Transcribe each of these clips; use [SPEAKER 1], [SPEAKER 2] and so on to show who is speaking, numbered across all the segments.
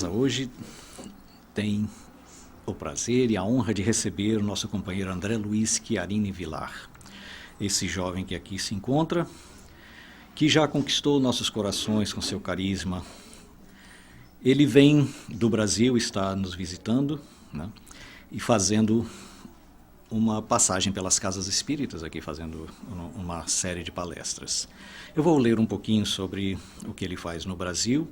[SPEAKER 1] Hoje tem o prazer e a honra de receber o nosso companheiro André Luiz Chiarini Vilar, esse jovem que aqui se encontra, que já conquistou nossos corações com seu carisma. Ele vem do Brasil, está nos visitando, né, e fazendo uma passagem pelas casas espíritas aqui, fazendo uma série de palestras. Eu vou ler um pouquinho sobre o que ele faz no Brasil.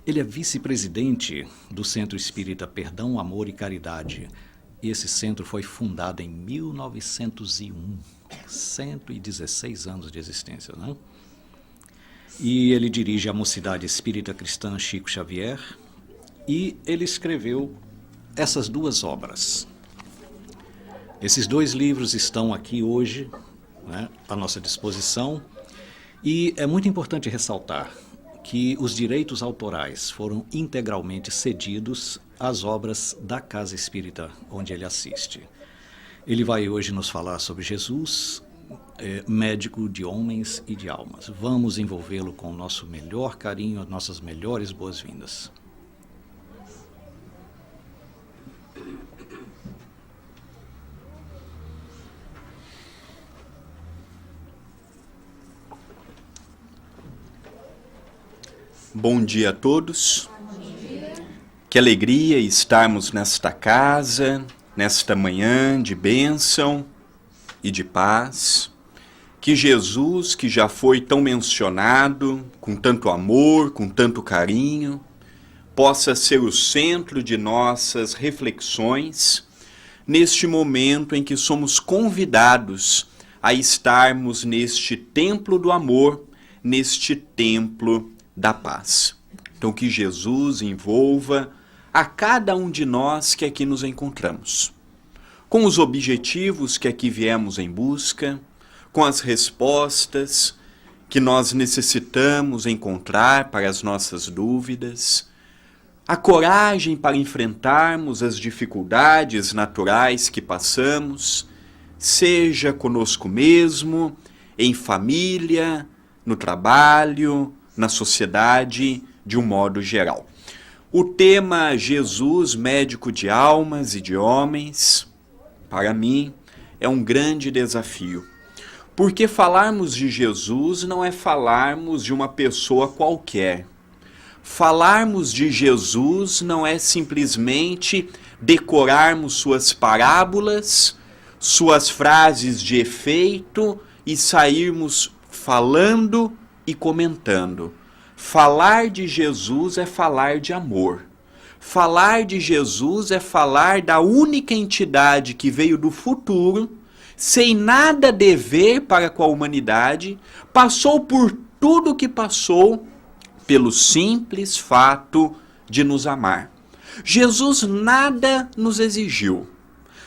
[SPEAKER 1] Ele é vice-presidente do Centro Espírita Perdão, Amor e Caridade. Esse centro foi fundado em 1901, 116 anos de existência, né? E ele dirige a Mocidade Espírita Cristã Chico Xavier, e ele escreveu essas duas obras. Esses dois livros estão aqui hoje, né, à nossa disposição, e é muito importante ressaltar que os direitos autorais foram integralmente cedidos às obras da Casa Espírita onde ele assiste. Ele vai hoje nos falar sobre Jesus, médico de homens e de almas. Vamos envolvê-lo com o nosso melhor carinho, as nossas melhores boas-vindas.
[SPEAKER 2] Bom dia a todos. Que alegria estarmos nesta casa, nesta manhã de bênção e de paz. Que Jesus, que já foi tão mencionado, com tanto amor, com tanto carinho, possa ser o centro de nossas reflexões neste momento em que somos convidados a estarmos neste templo do amor, neste templo da paz. Então que Jesus envolva a cada um de nós que aqui nos encontramos, com os objetivos que aqui viemos em busca, com as respostas que nós necessitamos encontrar para as nossas dúvidas, a coragem para enfrentarmos as dificuldades naturais que passamos, seja conosco mesmo, em família, no trabalho, na sociedade, de um modo geral. O tema Jesus, médico de almas e de homens, para mim, é um grande desafio. Porque falarmos de Jesus não é falarmos de uma pessoa qualquer. Falarmos de Jesus não é simplesmente decorarmos suas parábolas, suas frases de efeito e sairmos falando e comentando. Falar de Jesus é falar de amor. Falar de Jesus é falar da única entidade que veio do futuro, sem nada dever para com a humanidade, passou por tudo o que passou, pelo simples fato de nos amar. Jesus nada nos exigiu.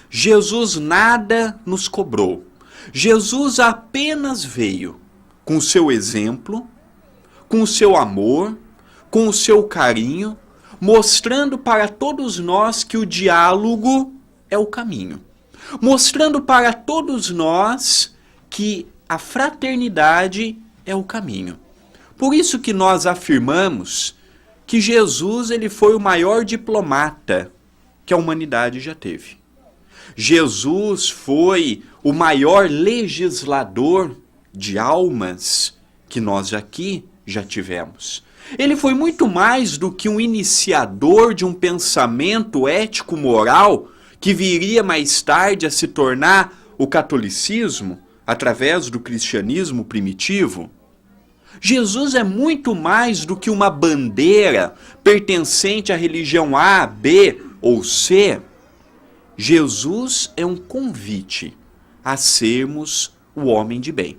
[SPEAKER 2] Jesus nada nos cobrou. Jesus apenas veio com o seu exemplo, com o seu amor, com o seu carinho, mostrando para todos nós que o diálogo é o caminho. Mostrando para todos nós que a fraternidade é o caminho. Por isso que nós afirmamos que Jesus ele foi o maior diplomata que a humanidade já teve. Jesus foi o maior legislador de almas que nós aqui já tivemos. Ele foi muito mais do que um iniciador de um pensamento ético-moral que viria mais tarde a se tornar o catolicismo através do cristianismo primitivo. Jesus é muito mais do que uma bandeira pertencente à religião A, B ou C. Jesus é um convite a sermos o homem de bem.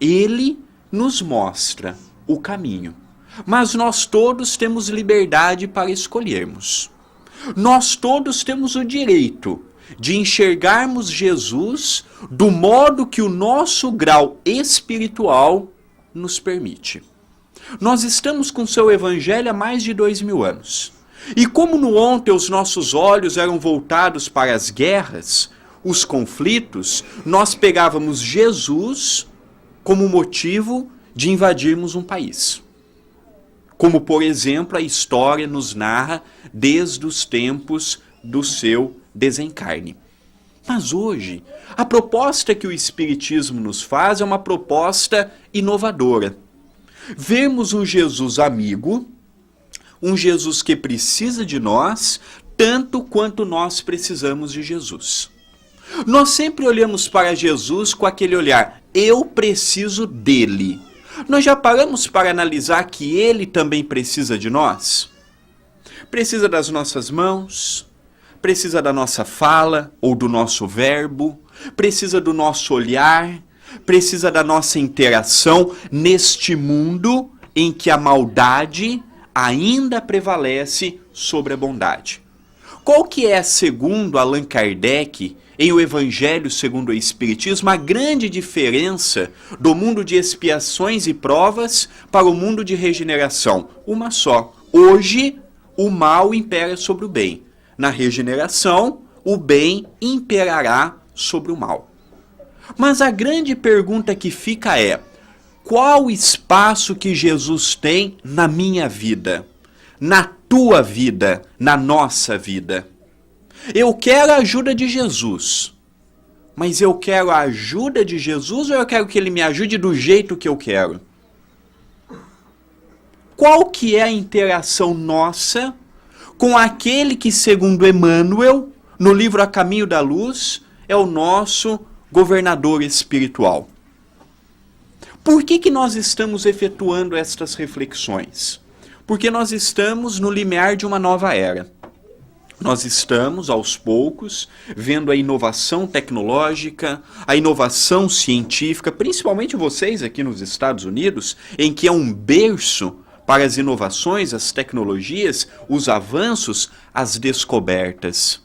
[SPEAKER 2] Ele nos mostra o caminho, mas nós todos temos liberdade para escolhermos. Nós todos temos o direito de enxergarmos Jesus do modo que o nosso grau espiritual nos permite. Nós estamos com seu evangelho há mais de 2000 anos. E como no ontem os nossos olhos eram voltados para as guerras, os conflitos, nós pegávamos Jesus como motivo de invadirmos um país. como, por exemplo, a história nos narra desde os tempos do seu desencarne. Mas hoje, a proposta que o Espiritismo nos faz é uma proposta inovadora. Vemos um Jesus amigo, um Jesus que precisa de nós, tanto quanto nós precisamos de Jesus. Nós sempre olhamos para Jesus com aquele olhar, eu preciso dele. Nós já paramos para analisar que ele também precisa de nós? Precisa das nossas mãos, precisa da nossa fala ou do nosso verbo, precisa do nosso olhar, precisa da nossa interação neste mundo em que a maldade ainda prevalece sobre a bondade. Qual que é, segundo Allan Kardec, em O Evangelho segundo o Espiritismo, a grande diferença do mundo de expiações e provas para o mundo de regeneração? Uma só. Hoje, o mal impera sobre o bem. Na regeneração, o bem imperará sobre o mal. Mas a grande pergunta que fica é, qual o espaço que Jesus tem na minha vida? Na tua vida, na nossa vida? Eu quero a ajuda de Jesus, mas eu quero a ajuda de Jesus ou eu quero que ele me ajude do jeito que eu quero? Qual que é a interação nossa com aquele que, segundo Emmanuel, no livro A Caminho da Luz, é o nosso governador espiritual? Por que nós estamos efetuando estas reflexões? Porque nós estamos no limiar de uma nova era. Nós estamos, aos poucos, vendo a inovação tecnológica, a inovação científica, principalmente vocês aqui nos Estados Unidos, em que é um berço para as inovações, as tecnologias, os avanços, as descobertas.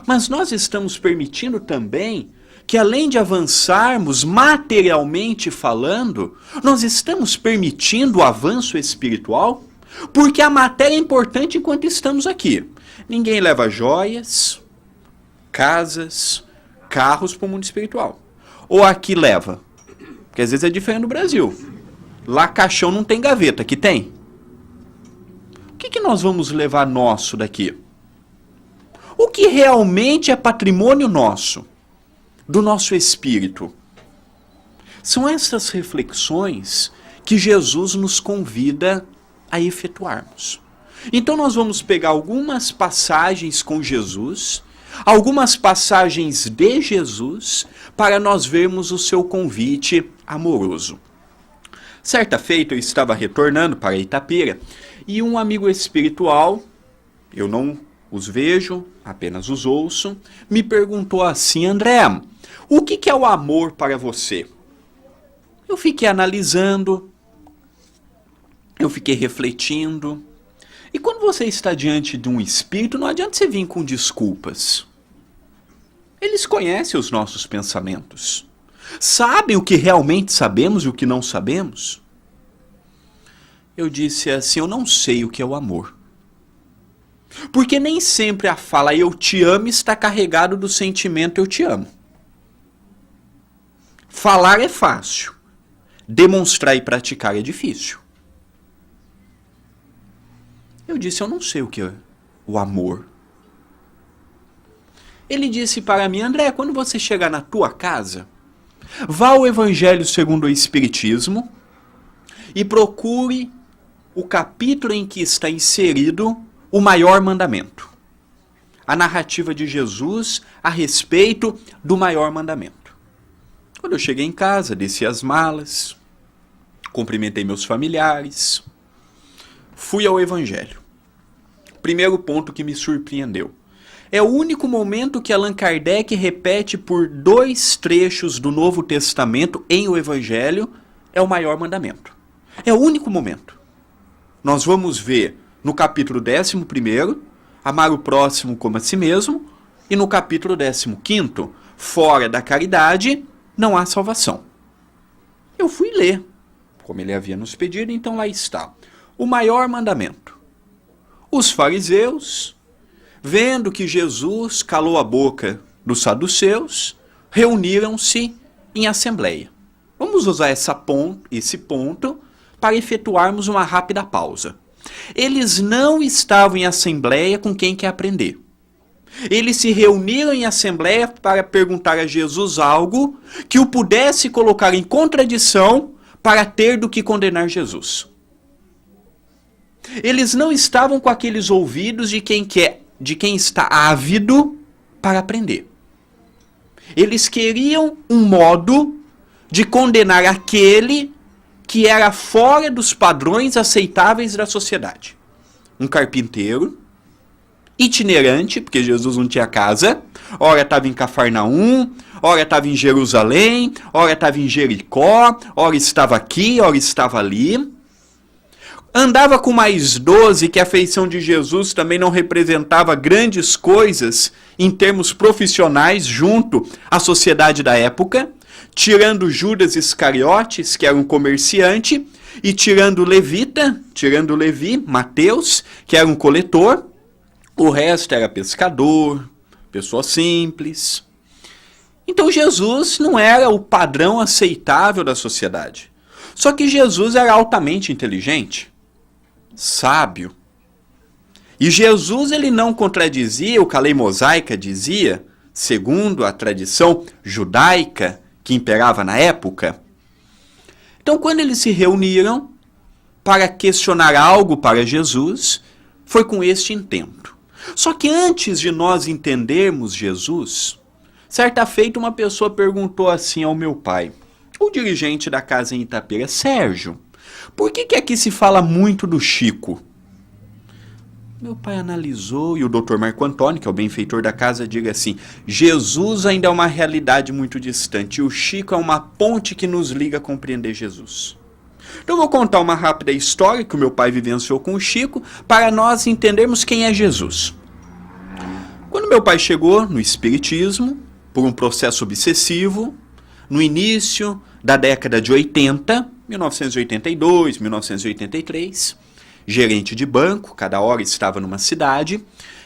[SPEAKER 2] Mas nós estamos permitindo também que, além de avançarmos materialmente falando, nós estamos permitindo o avanço espiritual, porque a matéria é importante enquanto estamos aqui. Ninguém leva joias, casas, carros para o mundo espiritual. Ou aqui leva. Porque às vezes é diferente do Brasil. Lá caixão não tem gaveta, aqui tem. O que nós vamos levar nosso daqui? O que realmente é patrimônio nosso, do nosso espírito? São essas reflexões que Jesus nos convida a efetuarmos. Então nós vamos pegar algumas passagens com Jesus, algumas passagens de Jesus, para nós vermos o seu convite amoroso. Certa feita eu estava retornando para Itapira e um amigo espiritual, eu não os vejo, apenas os ouço, me perguntou assim: André, o que é o amor para você? Eu fiquei analisando, eu fiquei refletindo. E quando você está diante de um espírito, não adianta você vir com desculpas. Eles conhecem os nossos pensamentos. Sabem o que realmente sabemos e o que não sabemos? Eu disse assim, eu não sei o que é o amor. Porque nem sempre a fala eu te amo está carregado do sentimento eu te amo. Falar é fácil. Demonstrar e praticar é difícil. Eu disse, eu não sei o que é o amor. Ele disse para mim, André, quando você chegar na tua casa, vá ao Evangelho segundo o Espiritismo e procure o capítulo em que está inserido o maior mandamento. A narrativa de Jesus a respeito do maior mandamento. Quando eu cheguei em casa, desci as malas, cumprimentei meus familiares, fui ao Evangelho. Primeiro ponto que me surpreendeu. É o único momento que Allan Kardec repete por 2 trechos do Novo Testamento em o Evangelho, é o maior mandamento. É o único momento. Nós vamos ver no capítulo 11, amar o próximo como a si mesmo, e no capítulo 15, fora da caridade, não há salvação. Eu fui ler, como ele havia nos pedido, então lá está. O maior mandamento. Os fariseus, vendo que Jesus calou a boca dos saduceus, reuniram-se em assembleia. Vamos usar esse ponto para efetuarmos uma rápida pausa. Eles não estavam em assembleia com quem quer aprender. Eles se reuniram em assembleia para perguntar a Jesus algo que o pudesse colocar em contradição para ter do que condenar Jesus. Eles não estavam com aqueles ouvidos de quem está ávido para aprender. Eles queriam um modo de condenar aquele que era fora dos padrões aceitáveis da sociedade. Um carpinteiro, itinerante, porque Jesus não tinha casa, ora estava em Cafarnaum, ora estava em Jerusalém, ora estava em Jericó, ora estava aqui, ora estava ali. Andava com mais 12, que a feição de Jesus também não representava grandes coisas em termos profissionais junto à sociedade da época, tirando Judas Iscariotes, que era um comerciante, e tirando Levi, Mateus, que era um coletor. O resto era pescador, pessoa simples. Então Jesus não era o padrão aceitável da sociedade. Só que Jesus era altamente inteligente, sábio. E Jesus ele não contradizia o que a lei mosaica dizia, segundo a tradição judaica que imperava na época. Então, quando eles se reuniram para questionar algo para Jesus, foi com este intento. Só que antes de nós entendermos Jesus, certa feita uma pessoa perguntou assim ao meu pai, o dirigente da casa em Itapira: Sérgio, por que aqui se fala muito do Chico? Meu pai analisou e o Dr. Marco Antônio, que é o benfeitor da casa, diga assim: Jesus ainda é uma realidade muito distante e o Chico é uma ponte que nos liga a compreender Jesus. Então eu vou contar uma rápida história que o meu pai vivenciou com o Chico para nós entendermos quem é Jesus. Quando meu pai chegou no espiritismo, por um processo obsessivo, no início da década de 80, 1982, 1983, gerente de banco, cada hora estava numa cidade,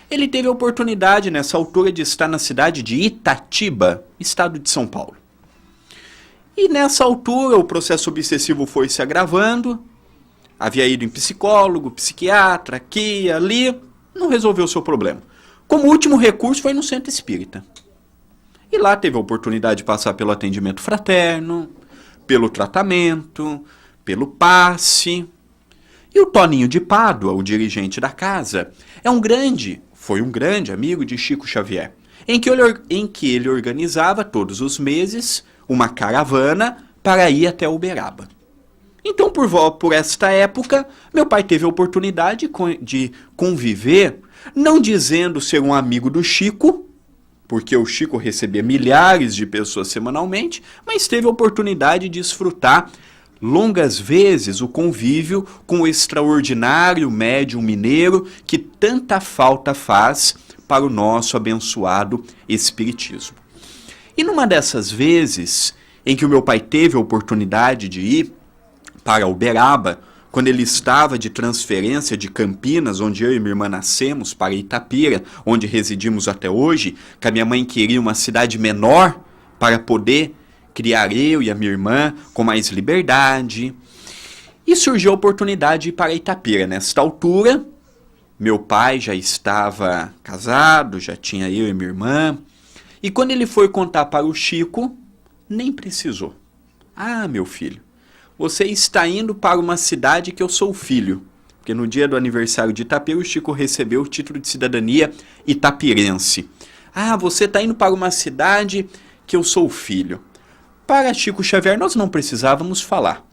[SPEAKER 2] ele teve a oportunidade nessa altura de estar na cidade de Itatiba, estado de São Paulo. E nessa altura o processo obsessivo foi se agravando, havia ido em psicólogo, psiquiatra, aqui e ali, não resolveu o seu problema. Como último recurso foi no centro espírita. E lá teve a oportunidade de passar pelo atendimento fraterno, pelo tratamento, pelo passe. E o Toninho de Pádua, o dirigente da casa, foi um grande amigo de Chico Xavier, em que ele organizava todos os meses uma caravana para ir até Uberaba. Então, por esta época, meu pai teve a oportunidade de conviver, não dizendo ser um amigo do Chico, porque o Chico recebia milhares de pessoas semanalmente, mas teve a oportunidade de desfrutar longas vezes o convívio com o extraordinário médium mineiro que tanta falta faz para o nosso abençoado espiritismo. E numa dessas vezes em que o meu pai teve a oportunidade de ir para Uberaba, quando ele estava de transferência de Campinas, onde eu e minha irmã nascemos, para Itapira, onde residimos até hoje, que a minha mãe queria uma cidade menor para poder criar eu e a minha irmã com mais liberdade. E surgiu a oportunidade de ir para Itapira. Nesta altura, meu pai já estava casado, já tinha eu e minha irmã. E quando ele foi contar para o Chico, nem precisou. Ah, meu filho, você está indo para uma cidade que eu sou filho. Porque no dia do aniversário de Itapira, o Chico recebeu o título de cidadania itapirense. Ah, você está indo para uma cidade que eu sou filho. Para Chico Xavier, nós não precisávamos falar.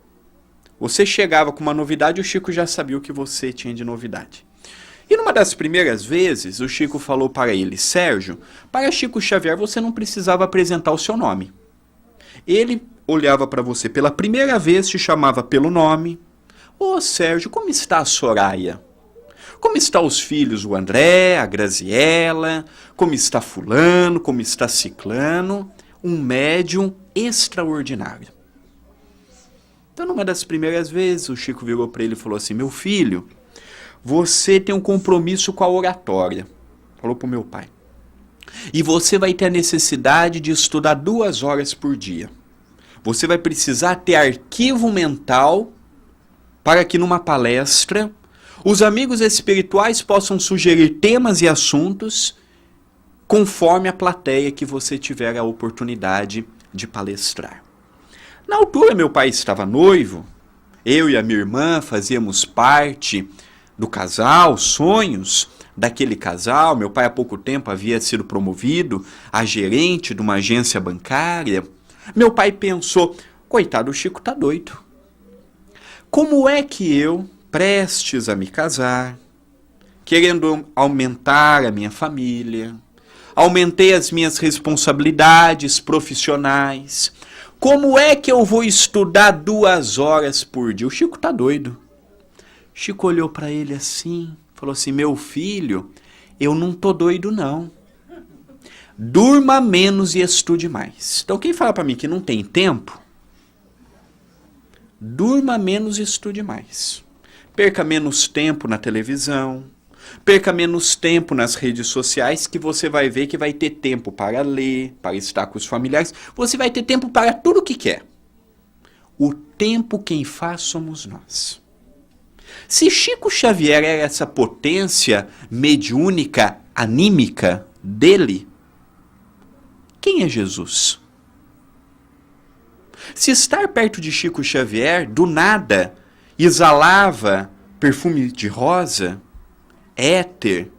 [SPEAKER 2] Você chegava com uma novidade, o Chico já sabia o que você tinha de novidade. E numa das primeiras vezes, o Chico falou para ele: Sérgio, para Chico Xavier você não precisava apresentar o seu nome. Ele olhava para você pela primeira vez, te chamava pelo nome. Ô Sérgio, como está a Soraya? Como estão os filhos, o André, a Graziella? Como está fulano? Como está ciclano? Um médium extraordinário. Então, numa das primeiras vezes, o Chico virou para ele e falou assim: meu filho, você tem um compromisso com a oratória. Falou para o meu pai. E você vai ter a necessidade de estudar 2 horas por dia. Você vai precisar ter arquivo mental para que numa palestra os amigos espirituais possam sugerir temas e assuntos conforme a plateia que você tiver a oportunidade de palestrar. Na altura, meu pai estava noivo, eu e a minha irmã fazíamos parte do casal, sonhos daquele casal. Meu pai há pouco tempo havia sido promovido a gerente de uma agência bancária. Meu pai pensou, coitado, o Chico está doido. Como é que eu, prestes a me casar, querendo aumentar a minha família, aumentei as minhas responsabilidades profissionais, como é que eu vou estudar 2 horas por dia? O Chico está doido. Chico olhou para ele assim, falou assim, meu filho, eu não tô doido não. Durma menos e estude mais. Então quem fala para mim que não tem tempo, durma menos e estude mais. Perca menos tempo na televisão, perca menos tempo nas redes sociais, que você vai ver que vai ter tempo para ler, para estar com os familiares. Você vai ter tempo para tudo o que quer. O tempo quem faz somos nós. Se Chico Xavier era essa potência mediúnica, anímica dele, quem é Jesus? Se estar perto de Chico Xavier, do nada, exalava perfume de rosa, éter,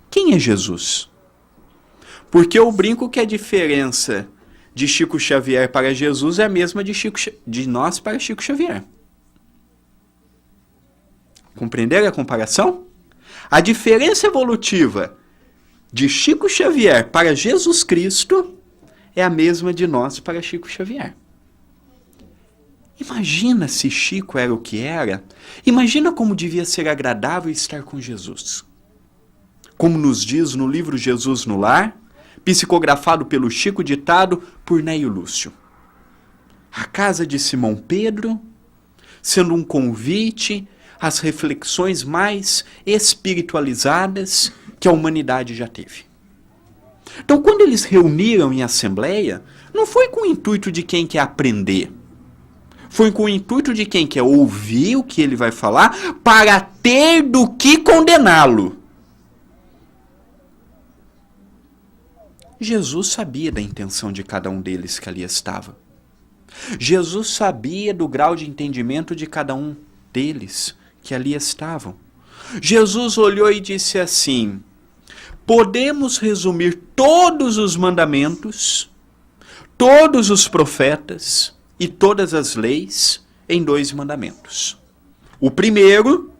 [SPEAKER 2] quem é Jesus? Porque eu brinco que a diferença de Chico Xavier para Jesus é a mesma de nós para Chico Xavier. Compreenderam a comparação? A diferença evolutiva de Chico Xavier para Jesus Cristo é a mesma de nós para Chico Xavier. Imagina se Chico era o que era. Imagina como devia ser agradável estar com Jesus. Como nos diz no livro Jesus no Lar, psicografado pelo Chico, ditado por Neio Lúcio. A casa de Simão Pedro, sendo um convite às reflexões mais espiritualizadas que a humanidade já teve. Então, quando eles reuniram em assembleia, não foi com o intuito de quem quer aprender. Foi com o intuito de quem quer ouvir o que ele vai falar para ter do que condená-lo. Jesus sabia da intenção de cada um deles que ali estava. Jesus sabia do grau de entendimento de cada um deles que ali estavam. Jesus olhou e disse assim, podemos resumir todos os mandamentos, todos os profetas e todas as leis em 2 mandamentos. O primeiro,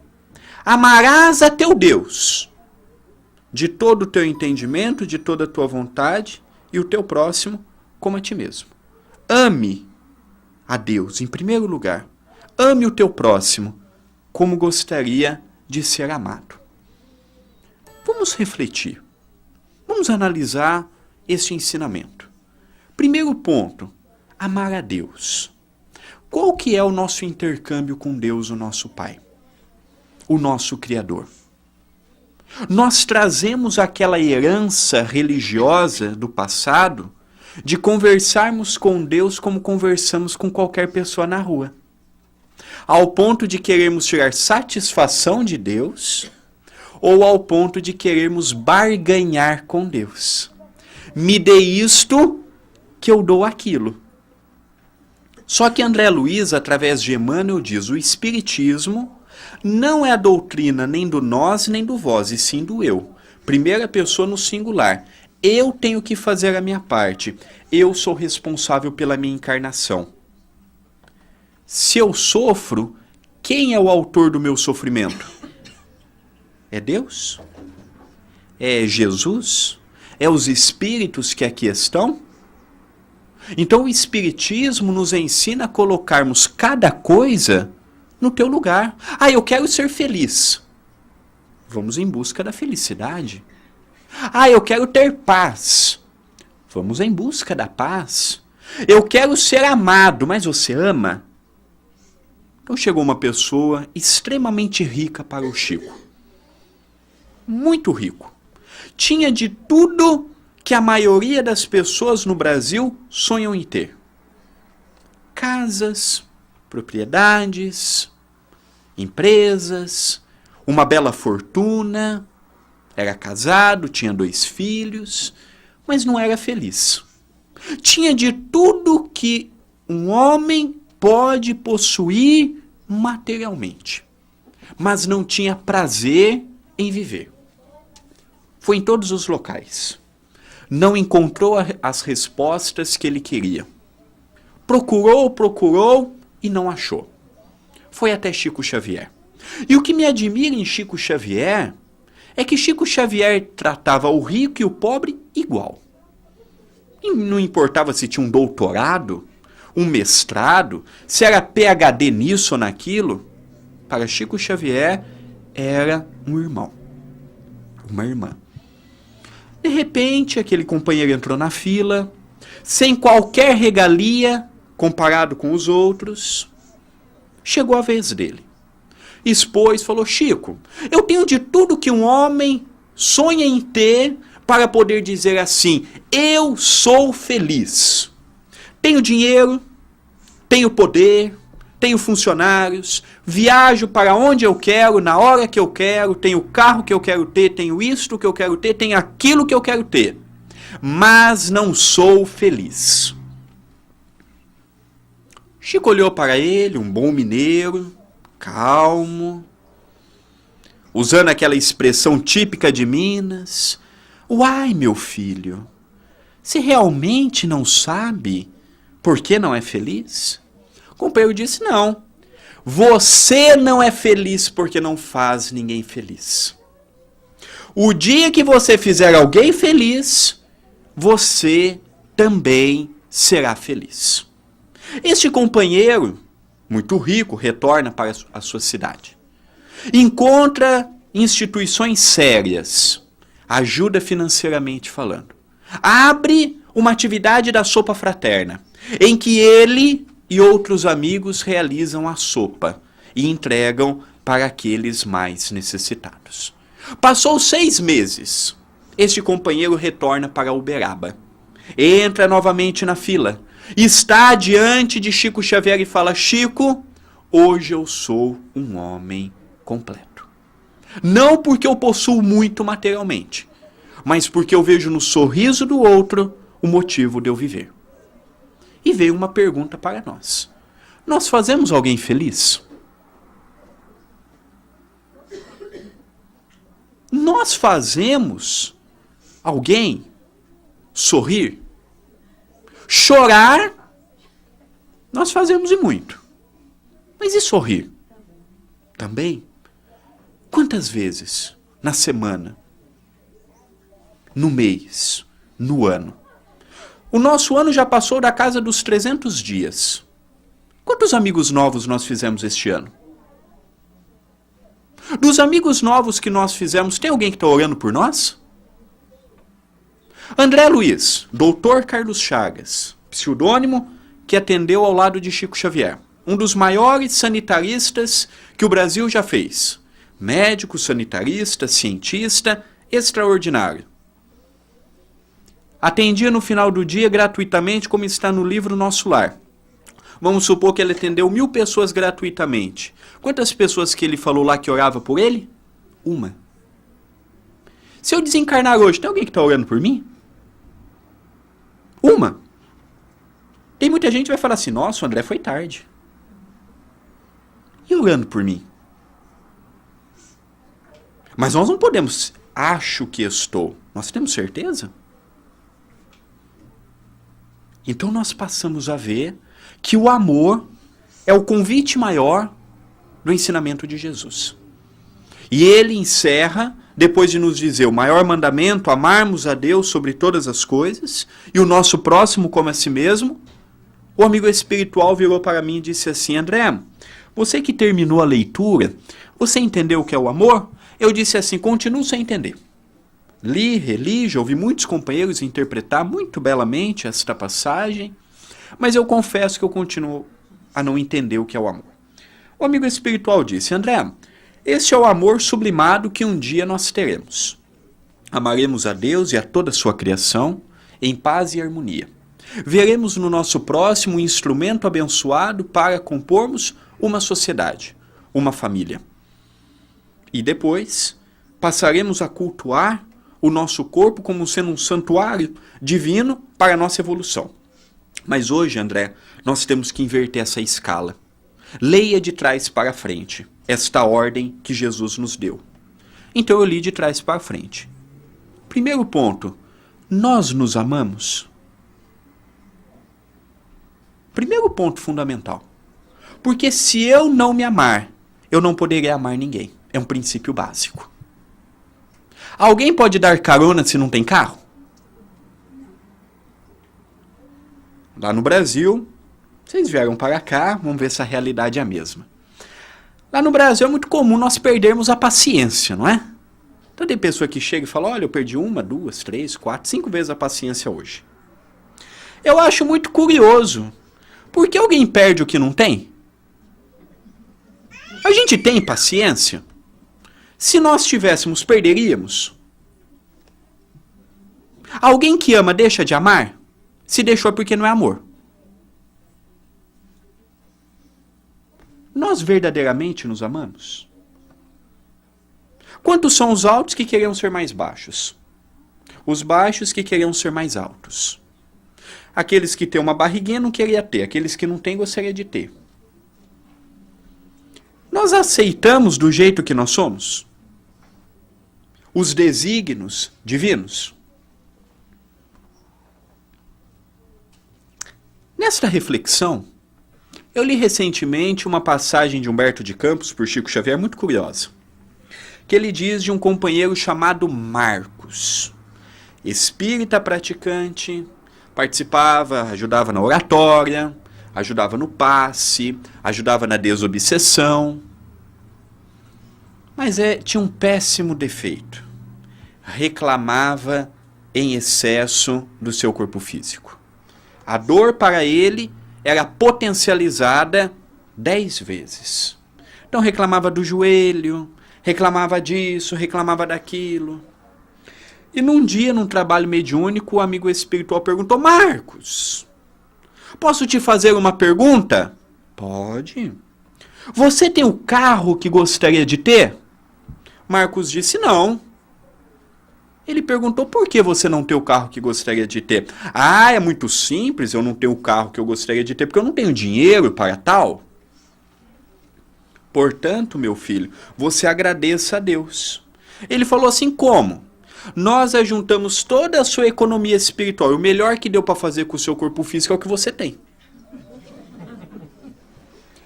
[SPEAKER 2] amarás a teu Deus de todo o teu entendimento, de toda a tua vontade, e o teu próximo como a ti mesmo. Ame a Deus em primeiro lugar. Ame o teu próximo como gostaria de ser amado. Vamos refletir. Vamos analisar este ensinamento. Primeiro ponto, amar a Deus. Qual que é o nosso intercâmbio com Deus, o nosso Pai? O nosso Criador. Nós trazemos aquela herança religiosa do passado de conversarmos com Deus como conversamos com qualquer pessoa na rua. Ao ponto de querermos tirar satisfação de Deus ou ao ponto de querermos barganhar com Deus. Me dê isto que eu dou aquilo. Só que André Luiz, através de Emmanuel, diz, o Espiritismo não é a doutrina nem do nós nem do vós, e sim do eu. Primeira pessoa no singular. Eu tenho que fazer a minha parte. Eu sou responsável pela minha encarnação. Se eu sofro, quem é o autor do meu sofrimento? É Deus? É Jesus? É os espíritos que aqui estão? Então o Espiritismo nos ensina a colocarmos cada coisa no teu lugar. Ah, eu quero ser feliz. Vamos em busca da felicidade. Ah, eu quero ter paz. Vamos em busca da paz. Eu quero ser amado, mas você ama? Então chegou uma pessoa extremamente rica para o Chico. Muito rico. Tinha de tudo que a maioria das pessoas no Brasil sonham em ter. Casas, propriedades, empresas, uma bela fortuna, era casado, tinha 2 filhos, mas não era feliz. Tinha de tudo que um homem pode possuir materialmente, mas não tinha prazer em viver. Foi em todos os locais. Não encontrou as respostas que ele queria. Procurou e não achou. Foi até Chico Xavier. E o que me admira em Chico Xavier é que Chico Xavier tratava o rico e o pobre igual. E não importava se tinha um doutorado, um mestrado, se era PhD nisso ou naquilo. Para Chico Xavier era um irmão, uma irmã. De repente, aquele companheiro entrou na fila, sem qualquer regalia comparado com os outros. Chegou a vez dele. Expôs, falou: Chico, eu tenho de tudo que um homem sonha em ter para poder dizer assim: eu sou feliz. Tenho dinheiro, tenho poder, tenho funcionários, viajo para onde eu quero, na hora que eu quero, tenho o carro que eu quero ter, tenho isto que eu quero ter, tenho aquilo que eu quero ter, mas não sou feliz. Chico olhou para ele, um bom mineiro, calmo, usando aquela expressão típica de Minas: uai, meu filho, você realmente não sabe por que não é feliz? O companheiro disse: não, você não é feliz porque não faz ninguém feliz. O dia que você fizer alguém feliz, você também será feliz. Este companheiro, muito rico, retorna para a sua cidade. Encontra instituições sérias, ajuda financeiramente falando. Abre uma atividade da sopa fraterna, em que ele e outros amigos realizam a sopa e entregam para aqueles mais necessitados. Passou 6 meses. Este companheiro retorna para Uberaba. Entra novamente na fila. Está diante de Chico Xavier e fala: Chico, hoje eu sou um homem completo. Não porque eu possuo muito materialmente, mas porque eu vejo no sorriso do outro o motivo de eu viver. E veio uma pergunta para nós: nós fazemos alguém feliz? Nós fazemos alguém sorrir? Chorar, nós fazemos e muito. Mas e sorrir? Também? Quantas vezes na semana, no mês, no ano? O nosso ano já passou da casa dos 300 dias. Quantos amigos novos nós fizemos este ano? Dos amigos novos que nós fizemos, tem alguém que está orando por nós? André Luiz, Dr. Carlos Chagas, pseudônimo que atendeu ao lado de Chico Xavier. Um dos maiores sanitaristas que o Brasil já fez. Médico, sanitarista, cientista, extraordinário. Atendia no final do dia gratuitamente, como está no livro Nosso Lar. Vamos supor que ele atendeu 1000 pessoas gratuitamente. Quantas pessoas que ele falou lá que orava por ele? 1. Se eu desencarnar hoje, tem alguém que está orando por mim? 1. Tem muita gente que vai falar assim: nossa, o André foi tarde. E orando por mim? Mas nós não podemos, acho que estou. Nós temos certeza? Então nós passamos a ver que o amor é o convite maior do ensinamento de Jesus. E ele encerra, depois de nos dizer o maior mandamento, amarmos a Deus sobre todas as coisas, e o nosso próximo como a si mesmo. O amigo espiritual virou para mim e disse assim: André, você que terminou a leitura, você entendeu o que é o amor? Eu disse assim: continuo sem entender. Li, reli, já ouvi muitos companheiros interpretar muito belamente esta passagem, mas eu confesso que eu continuo a não entender o que é o amor. O amigo espiritual disse: André, este é o amor sublimado que um dia nós teremos. Amaremos a Deus e a toda a sua criação em paz e harmonia. Veremos no nosso próximo um instrumento abençoado para compormos uma sociedade. uma família. E depois passaremos a cultuar o nosso corpo como sendo um santuário divino para a nossa evolução. Mas hoje, André, nós temos que inverter essa escala. Leia de trás para frente esta ordem que Jesus nos deu. Então eu li de trás para frente. Primeiro ponto, nós nos amamos? Primeiro ponto fundamental. Porque se eu não me amar, eu não poderei amar ninguém. É um princípio básico. Alguém pode dar carona se não tem carro? Lá no Brasil, vocês vieram para cá, vamos ver se a realidade é a mesma. Lá no Brasil é muito comum nós perdermos a paciência, não é? Então tem pessoa que chega e fala, olha, eu perdi 1, 2, 3, 4, 5 vezes a paciência hoje. Eu acho muito curioso. Por que alguém perde o que não tem? A gente tem paciência? Se nós tivéssemos, perderíamos? Alguém que ama deixa de amar? Se deixou é porque não é amor. Nós verdadeiramente nos amamos? Quantos são os altos que queriam ser mais baixos? Os baixos que queriam ser mais altos. Aqueles que têm uma barriguinha não queria ter, aqueles que não têm gostaria de ter. Nós aceitamos do jeito que nós somos? Os desígnios divinos? Nesta reflexão, eu li recentemente uma passagem de Humberto de Campos por Chico Xavier muito curiosa, que ele diz de um companheiro chamado Marcos, espírita praticante, participava, ajudava na oratória, ajudava no passe, ajudava na desobsessão, mas tinha um péssimo defeito, reclamava em excesso do seu corpo físico. A dor para ele era potencializada 10 vezes. Então reclamava do joelho, reclamava disso, reclamava daquilo. E num dia, num trabalho mediúnico, o amigo espiritual perguntou, Marcos, posso te fazer uma pergunta? Pode. Você tem o carro que gostaria de ter? Marcos disse não. Ele perguntou, por que você não tem o carro que gostaria de ter? Ah, é muito simples, eu não tenho o carro que eu gostaria de ter, porque eu não tenho dinheiro para tal. Portanto, meu filho, você agradeça a Deus. Ele falou assim, como? Nós ajuntamos toda a sua economia espiritual, o melhor que deu para fazer com o seu corpo físico é o que você tem.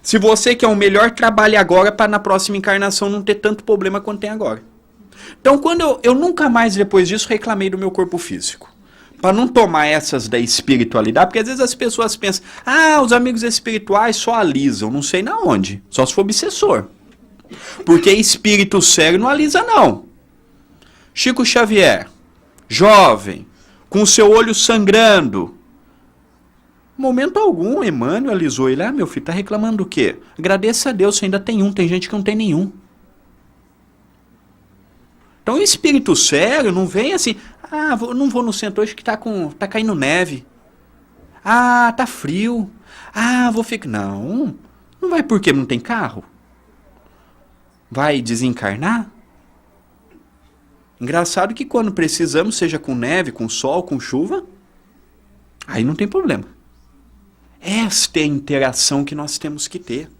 [SPEAKER 2] Se você quer o melhor, trabalhe agora para na próxima encarnação não ter tanto problema quanto tem agora. Então, quando eu nunca mais, depois disso, reclamei do meu corpo físico. Para não tomar essas da espiritualidade, porque às vezes as pessoas pensam, os amigos espirituais só alisam, não sei na onde, só se for obsessor. Porque espírito sério não alisa, não. Chico Xavier, jovem, com o seu olho sangrando. Momento algum, Emmanuel alisou ele. Meu filho, tá reclamando do quê? Agradeça a Deus, você ainda tem um, tem gente que não tem nenhum. Então, o espírito sério não vem assim, não vou no centro hoje que tá caindo neve. Tá frio. Vou ficar... Não vai porque não tem carro. Vai desencarnar? Engraçado que quando precisamos, seja com neve, com sol, com chuva, aí não tem problema. Esta é a interação que nós temos que ter.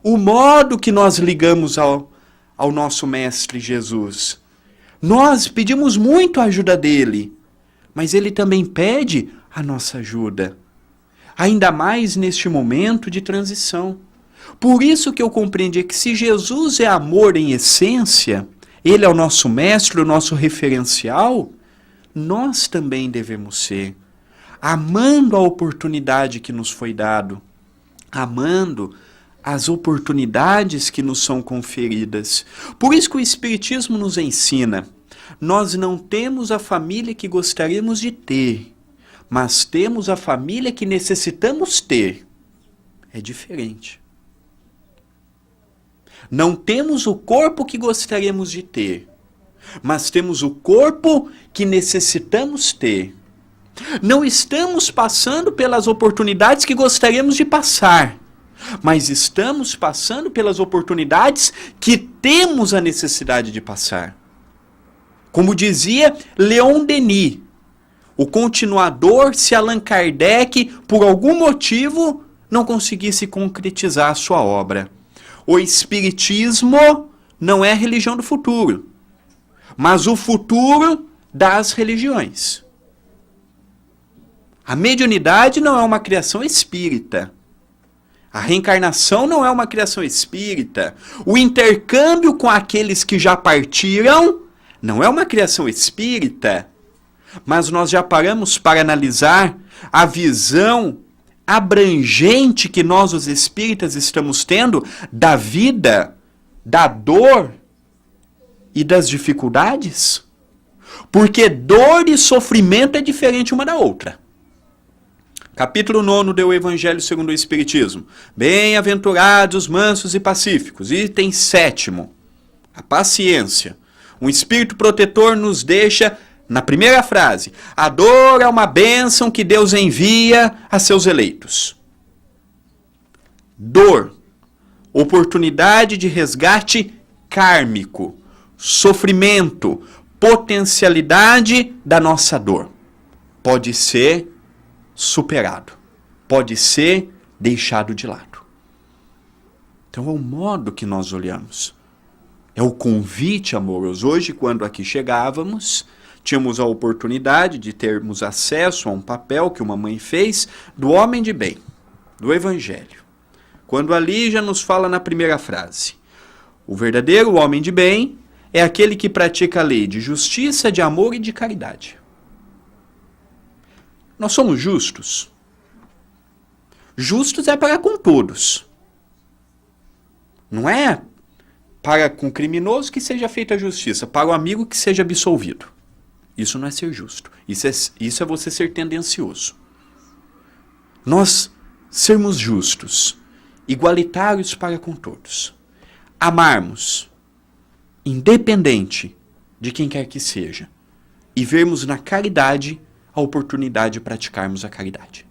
[SPEAKER 2] O modo que nós ligamos ao nosso Mestre Jesus. Nós pedimos muito a ajuda dele, mas ele também pede a nossa ajuda. Ainda mais neste momento de transição. Por isso que eu compreendi que se Jesus é amor em essência, ele é o nosso mestre, o nosso referencial, nós também devemos ser. Amando a oportunidade que nos foi dado, amando as oportunidades que nos são conferidas. Por isso que o Espiritismo nos ensina, nós não temos a família que gostaríamos de ter, mas temos a família que necessitamos ter. É diferente. Não temos o corpo que gostaríamos de ter, mas temos o corpo que necessitamos ter. Não estamos passando pelas oportunidades que gostaríamos de passar, mas estamos passando pelas oportunidades que temos a necessidade de passar. Como dizia Leon Denis, o continuador, se Allan Kardec, por algum motivo, não conseguisse concretizar a sua obra. O Espiritismo não é a religião do futuro, mas o futuro das religiões. A mediunidade não é uma criação espírita. A reencarnação não é uma criação espírita. O intercâmbio com aqueles que já partiram não é uma criação espírita. Mas nós já paramos para analisar a visão abrangente que nós, os espíritas, estamos tendo da vida, da dor e das dificuldades? Porque dor e sofrimento é diferente uma da outra. Capítulo 9 do Evangelho segundo o Espiritismo. Bem-aventurados os mansos e pacíficos. Item 7º. A paciência. Um espírito protetor nos deixa, na primeira frase, a dor é uma bênção que Deus envia a seus eleitos. Dor. Oportunidade de resgate kármico. Sofrimento. Potencialidade da nossa dor. Pode ser superado. Pode ser deixado de lado. Então é o modo que nós olhamos. É o convite amoroso. Hoje, quando aqui chegávamos, tínhamos a oportunidade de termos acesso a um papel que uma mãe fez do homem de bem, do Evangelho. Quando ali já nos fala na primeira frase, o verdadeiro homem de bem é aquele que pratica a lei de justiça, de amor e de caridade. Nós somos justos. Justos é para com todos. Não é para com o criminoso que seja feita a justiça, para o amigo que seja absolvido. Isso não é ser justo. Isso é você ser tendencioso. Nós sermos justos, igualitários para com todos. Amarmos, independente de quem quer que seja, e vermos na caridade a oportunidade de praticarmos a caridade.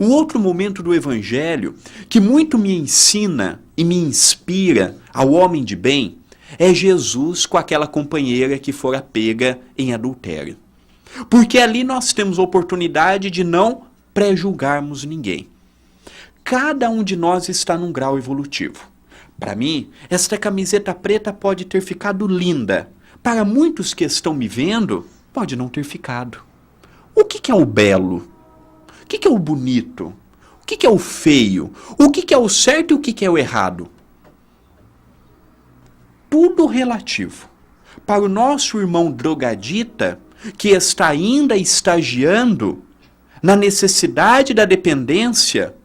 [SPEAKER 2] Um outro momento do Evangelho que muito me ensina e me inspira ao homem de bem é Jesus com aquela companheira que fora pega em adultério. Porque ali nós temos a oportunidade de não pré-julgarmos ninguém. Cada um de nós está num grau evolutivo. Para mim, esta camiseta preta pode ter ficado linda. Para muitos que estão me vendo, pode não ter ficado. O que é o belo? O que é o bonito? O que é o feio? O que é o certo e o que é o errado? Tudo relativo. Para o nosso irmão drogadita, que está ainda estagiando na necessidade da dependência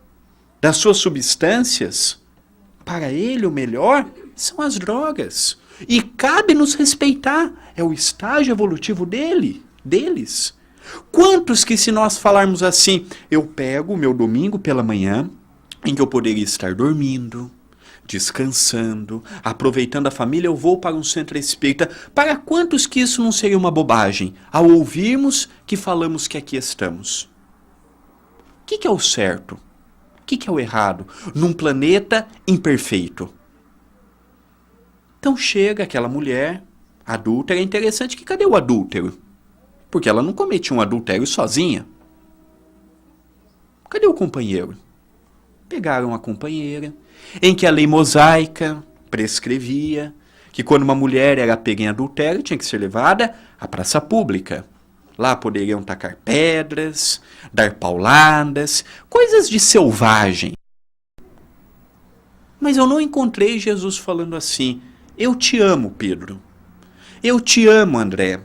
[SPEAKER 2] das suas substâncias, para ele o melhor são as drogas. E cabe-nos respeitar. É o estágio evolutivo deles. Quantos que, se nós falarmos assim, eu pego o meu domingo pela manhã, em que eu poderia estar dormindo, descansando, aproveitando a família, eu vou para um centro espírita. Para quantos que isso não seria uma bobagem, ao ouvirmos que falamos que aqui estamos? O que é o certo? O que é o errado? Num planeta imperfeito. Então chega aquela mulher adúltera. É interessante que cadê o adúltero? Porque ela não cometia um adultério sozinha. Cadê o companheiro? Pegaram a companheira, em que a lei mosaica prescrevia que quando uma mulher era pega em adultério, tinha que ser levada à praça pública. Lá poderiam tacar pedras, dar pauladas, coisas de selvagem. Mas eu não encontrei Jesus falando assim: eu te amo, Pedro. Eu te amo, André.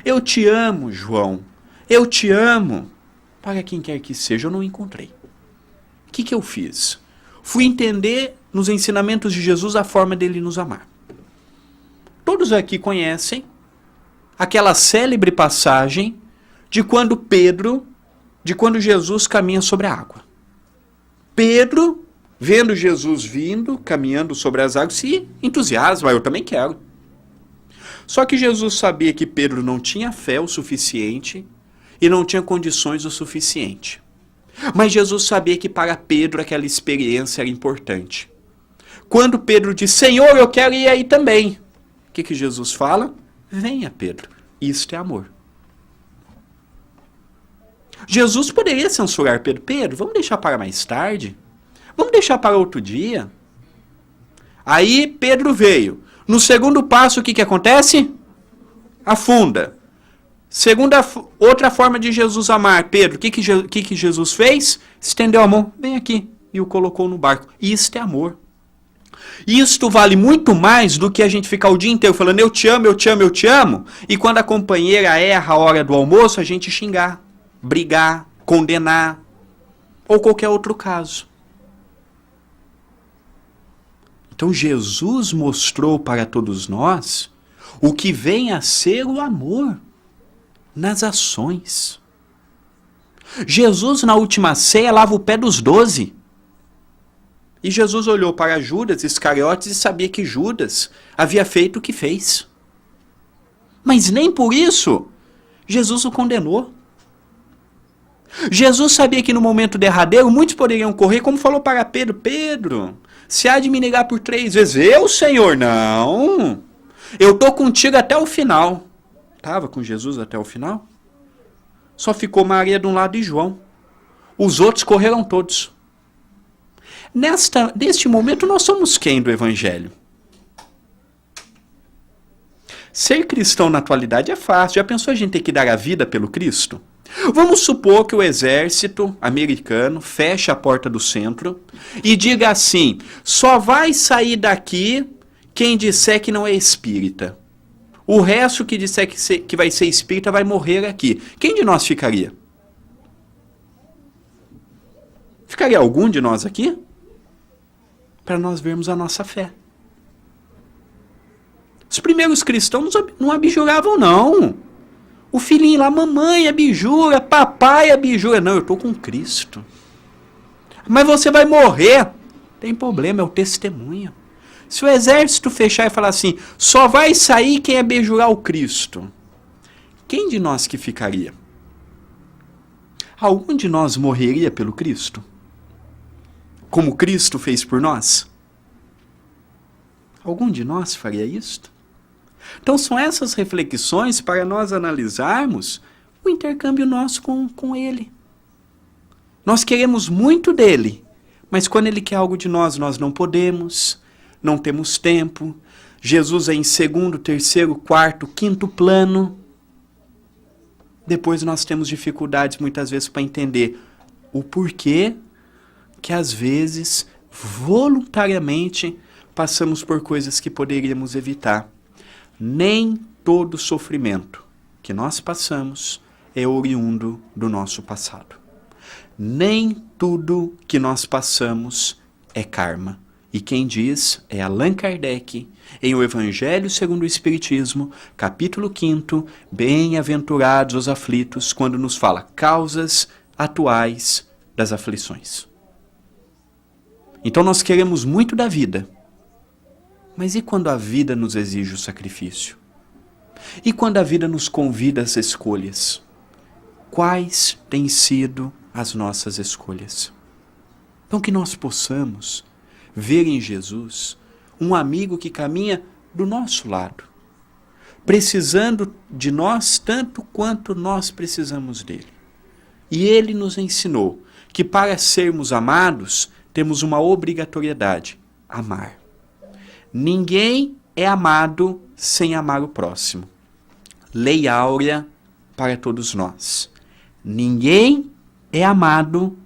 [SPEAKER 2] Eu te amo, João. Eu te amo. Para quem quer que seja, eu não encontrei. O que eu fiz? Fui entender nos ensinamentos de Jesus a forma dele nos amar. Todos aqui conhecem aquela célebre passagem de quando Jesus caminha sobre a água. Pedro, vendo Jesus vindo, caminhando sobre as águas, se entusiasma: eu também quero. Só que Jesus sabia que Pedro não tinha fé o suficiente e não tinha condições o suficiente. Mas Jesus sabia que para Pedro aquela experiência era importante. Quando Pedro diz, Senhor, eu quero ir aí também. O que Jesus fala? Venha, Pedro. Isto é amor. Jesus poderia censurar Pedro. Pedro, vamos deixar para mais tarde? Vamos deixar para outro dia? Aí Pedro veio. No segundo passo, o que acontece? Afunda. Outra forma de Jesus amar. Pedro, o que Jesus fez? Estendeu a mão. Vem aqui. E o colocou no barco. Isto é amor. Isto vale muito mais do que a gente ficar o dia inteiro falando eu te amo, eu te amo, eu te amo. E quando a companheira erra a hora do almoço, a gente xingar, brigar, condenar. Ou qualquer outro caso. Então Jesus mostrou para todos nós o que vem a ser o amor nas ações. Jesus na última ceia lava o pé dos 12. E Jesus olhou para Judas Iscariotes e sabia que Judas havia feito o que fez. Mas nem por isso Jesus o condenou. Jesus sabia que no momento derradeiro muitos poderiam correr, como falou para Pedro, Pedro, se há de me negar por 3 vezes, eu, Senhor, não. Eu estou contigo até o final. Estava com Jesus até o final? Só ficou Maria de um lado e João. Os outros correram todos. Neste momento, nós somos quem do Evangelho? Ser cristão na atualidade é fácil. Já pensou a gente ter que dar a vida pelo Cristo? Vamos supor que o exército americano feche a porta do centro e diga assim, só vai sair daqui quem disser que não é espírita. O resto que disser que vai ser espírita vai morrer aqui. Quem de nós ficaria? Ficaria algum de nós aqui? Para nós vermos a nossa fé. Os primeiros cristãos não abjuravam, não. O filhinho lá, mamãe abjura, papai abjura. Não, eu estou com Cristo. Mas você vai morrer. Tem problema, é o testemunho. Se o exército fechar e falar assim, só vai sair quem abjurar o Cristo. Quem de nós que ficaria? Algum de nós morreria pelo Cristo? Como Cristo fez por nós? Algum de nós faria isto? Então são essas reflexões para nós analisarmos o intercâmbio nosso com Ele. Nós queremos muito dele, mas quando Ele quer algo de nós, nós não podemos, não temos tempo. Jesus é em 2º, 3º, 4º, 5º plano. Depois nós temos dificuldades muitas vezes para entender o porquê que às vezes, voluntariamente, passamos por coisas que poderíamos evitar. Nem todo sofrimento que nós passamos é oriundo do nosso passado. Nem tudo que nós passamos é karma. E quem diz é Allan Kardec, em O Evangelho segundo o Espiritismo, capítulo 5, Bem-aventurados os aflitos, quando nos fala causas atuais das aflições. Então nós queremos muito da vida. Mas e quando a vida nos exige o sacrifício? E quando a vida nos convida às escolhas? Quais têm sido as nossas escolhas? Então que nós possamos ver em Jesus um amigo que caminha do nosso lado, precisando de nós tanto quanto nós precisamos dele. E ele nos ensinou que para sermos amados, temos uma obrigatoriedade, amar. Ninguém é amado sem amar o próximo. Lei áurea para todos nós. Ninguém é amado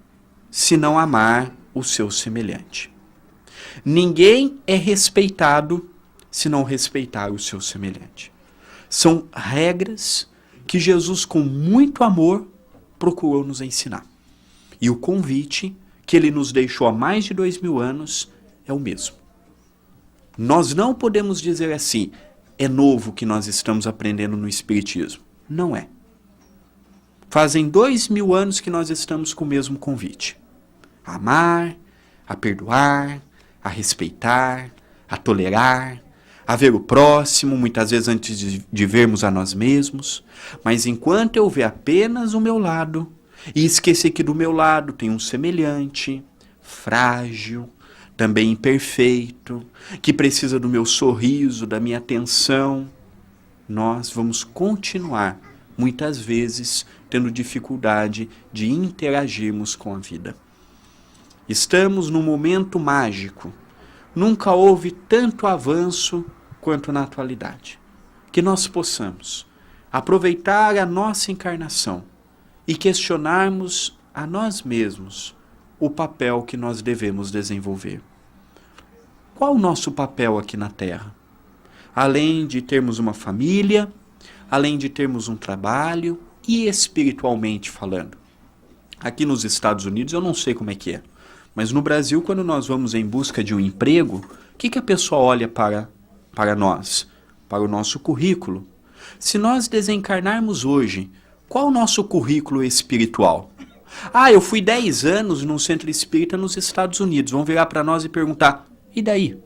[SPEAKER 2] se não amar o seu semelhante. Ninguém é respeitado se não respeitar o seu semelhante. São regras que Jesus, com muito amor, procurou nos ensinar. E o convite que ele nos deixou há mais de 2000 anos é o mesmo. Nós não podemos dizer assim, é novo que nós estamos aprendendo no Espiritismo. Não é. Fazem 2000 anos que nós estamos com o mesmo convite. A amar, a perdoar, a respeitar, a tolerar, a ver o próximo, muitas vezes antes de vermos a nós mesmos. Mas enquanto eu ver apenas o meu lado, E esquecer que do meu lado tem um semelhante, frágil, também imperfeito, que precisa do meu sorriso, da minha atenção. Nós vamos continuar, muitas vezes, tendo dificuldade de interagirmos com a vida. Estamos num momento mágico. Nunca houve tanto avanço quanto na atualidade. Que nós possamos aproveitar a nossa encarnação e questionarmos a nós mesmos o papel que nós devemos desenvolver. Qual o nosso papel aqui na Terra? Além de termos uma família, além de termos um trabalho e espiritualmente falando. Aqui nos Estados Unidos eu não sei como é que é, mas no Brasil, quando nós vamos em busca de um emprego, o que a pessoa olha para nós? Para o nosso currículo. Se nós desencarnarmos hoje, qual o nosso currículo espiritual? Ah, eu fui 10 anos num centro espírita nos Estados Unidos. Vão virar para nós e perguntar, e daí?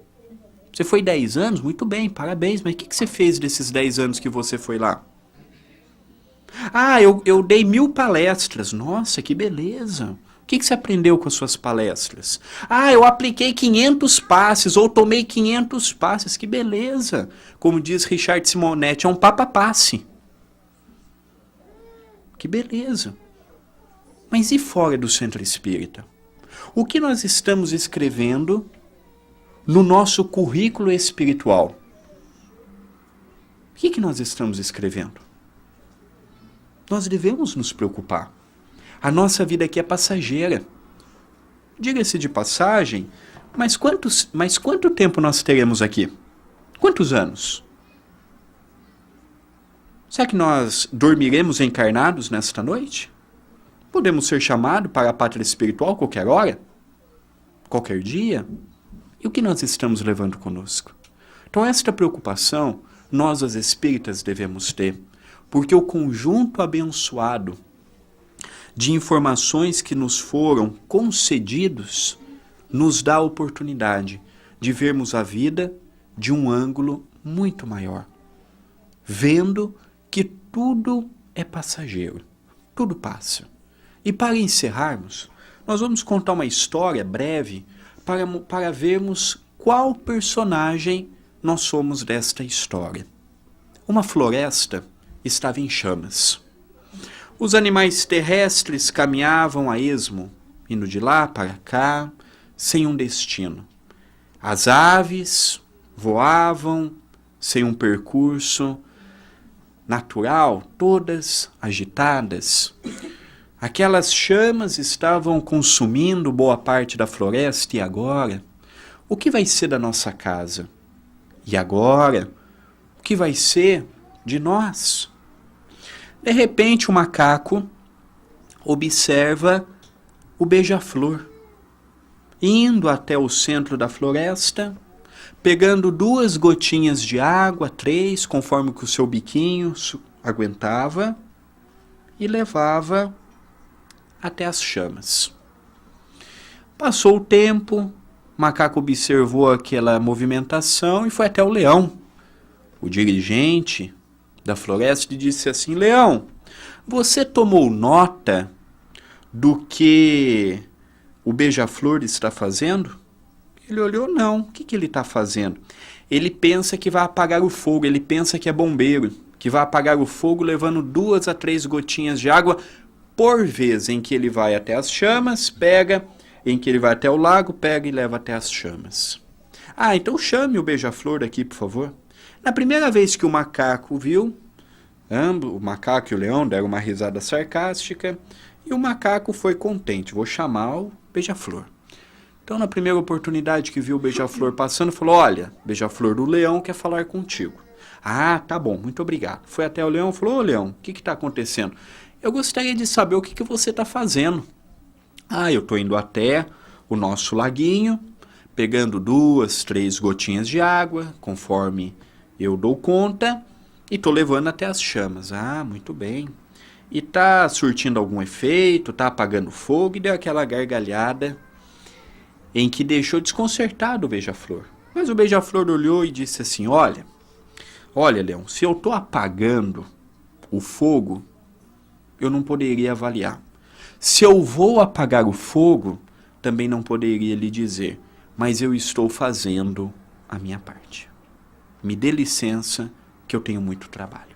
[SPEAKER 2] Você foi 10 anos? Muito bem, parabéns, mas o que você fez desses 10 anos que você foi lá? Ah, eu dei 1000 palestras. Nossa, que beleza. O que você aprendeu com as suas palestras? Ah, eu apliquei 500 passes ou tomei 500 passes. Que beleza. Como diz Richard Simonetti, é um papa-passe. Que beleza. Mas e fora do centro espírita? O que nós estamos escrevendo no nosso currículo espiritual? O que nós estamos escrevendo? Nós devemos nos preocupar. A nossa vida aqui é passageira. Diga-se de passagem, mas quanto tempo nós teremos aqui? Quantos anos? Será que nós dormiremos encarnados nesta noite? Podemos ser chamados para a pátria espiritual qualquer hora? Qualquer dia? E o que nós estamos levando conosco? Então esta preocupação, nós as espíritas devemos ter, porque o conjunto abençoado de informações que nos foram concedidos nos dá a oportunidade de vermos a vida de um ângulo muito maior, vendo que tudo é passageiro, tudo passa. E para encerrarmos, nós vamos contar uma história breve para vermos qual personagem nós somos desta história. Uma floresta estava em chamas. Os animais terrestres caminhavam a esmo, indo de lá para cá, sem um destino. As aves voavam sem um percurso natural, todas agitadas. Aquelas chamas estavam consumindo boa parte da floresta, e agora? O que vai ser da nossa casa? E agora? O que vai ser de nós? De repente, o macaco observa o beija-flor, indo até o centro da floresta, pegando 2 gotinhas de água, 3, conforme que o seu biquinho aguentava, e levava até as chamas. Passou o tempo, o macaco observou aquela movimentação e foi até o leão, o dirigente da floresta, e disse assim: Leão, você tomou nota do que o beija-flor está fazendo? Ele olhou, não. O que ele está fazendo? Ele pensa que vai apagar o fogo, ele pensa que é bombeiro, que vai apagar o fogo levando 2 a 3 gotinhas de água por vez, em que ele vai até as chamas, pega, em que ele vai até o lago, pega e leva até as chamas. Ah, então chame o beija-flor aqui, por favor. Na primeira vez que o macaco viu, o macaco e o leão deram uma risada sarcástica, e o macaco foi contente. Vou chamar o beija-flor. Então, na primeira oportunidade que viu o beija-flor passando, falou: olha, beija-flor, o leão quer falar contigo. Ah, tá bom, muito obrigado. Foi até o leão e falou: ô leão, o que está acontecendo? Eu gostaria de saber o que você está fazendo. Ah, eu estou indo até o nosso laguinho, pegando 2, 3 gotinhas de água, conforme eu dou conta, e estou levando até as chamas. Ah, muito bem. E está surtindo algum efeito, está apagando fogo, e deu aquela gargalhada em que deixou desconcertado o beija-flor. Mas o beija-flor olhou e disse assim: olha, leão, se eu estou apagando o fogo, eu não poderia avaliar. Se eu vou apagar o fogo, também não poderia lhe dizer, mas eu estou fazendo a minha parte. Me dê licença que eu tenho muito trabalho.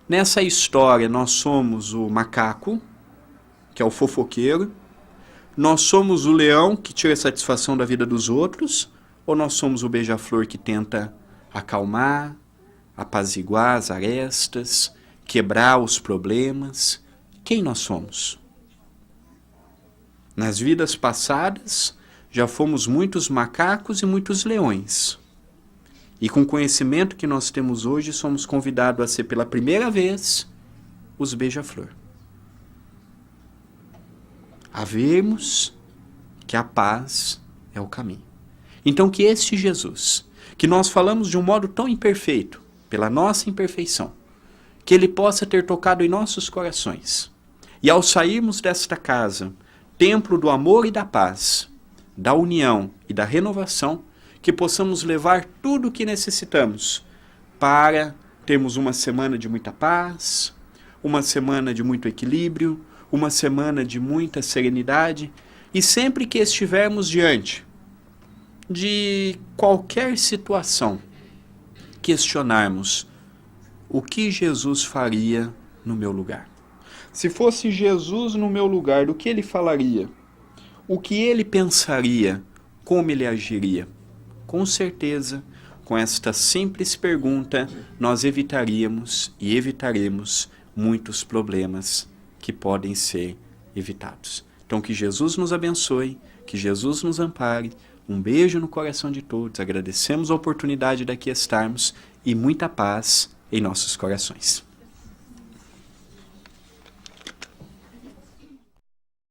[SPEAKER 2] Nessa história, nós somos o macaco, que é o fofoqueiro, nós somos o leão que tira satisfação da vida dos outros, ou nós somos o beija-flor que tenta acalmar, apaziguar as arestas, quebrar os problemas? Quem nós somos? Nas vidas passadas, já fomos muitos macacos e muitos leões. E com o conhecimento que nós temos hoje, somos convidados a ser pela primeira vez os beija-flor. A vermos que a paz é o caminho. Então que este Jesus, que nós falamos de um modo tão imperfeito, pela nossa imperfeição, que ele possa ter tocado em nossos corações. E ao sairmos desta casa, templo do amor e da paz, da união e da renovação, que possamos levar tudo o que necessitamos para termos uma semana de muita paz, uma semana de muito equilíbrio, uma semana de muita serenidade, e sempre que estivermos diante de qualquer situação, questionarmos o que Jesus faria no meu lugar. Se fosse Jesus no meu lugar, do que ele falaria? O que ele pensaria? Como ele agiria? Com certeza, com esta simples pergunta, nós evitaríamos e evitaremos muitos problemas que podem ser evitados. Então, que Jesus nos abençoe, que Jesus nos ampare. Um beijo no coração de todos. Agradecemos a oportunidade de aqui estarmos e muita paz em nossos corações.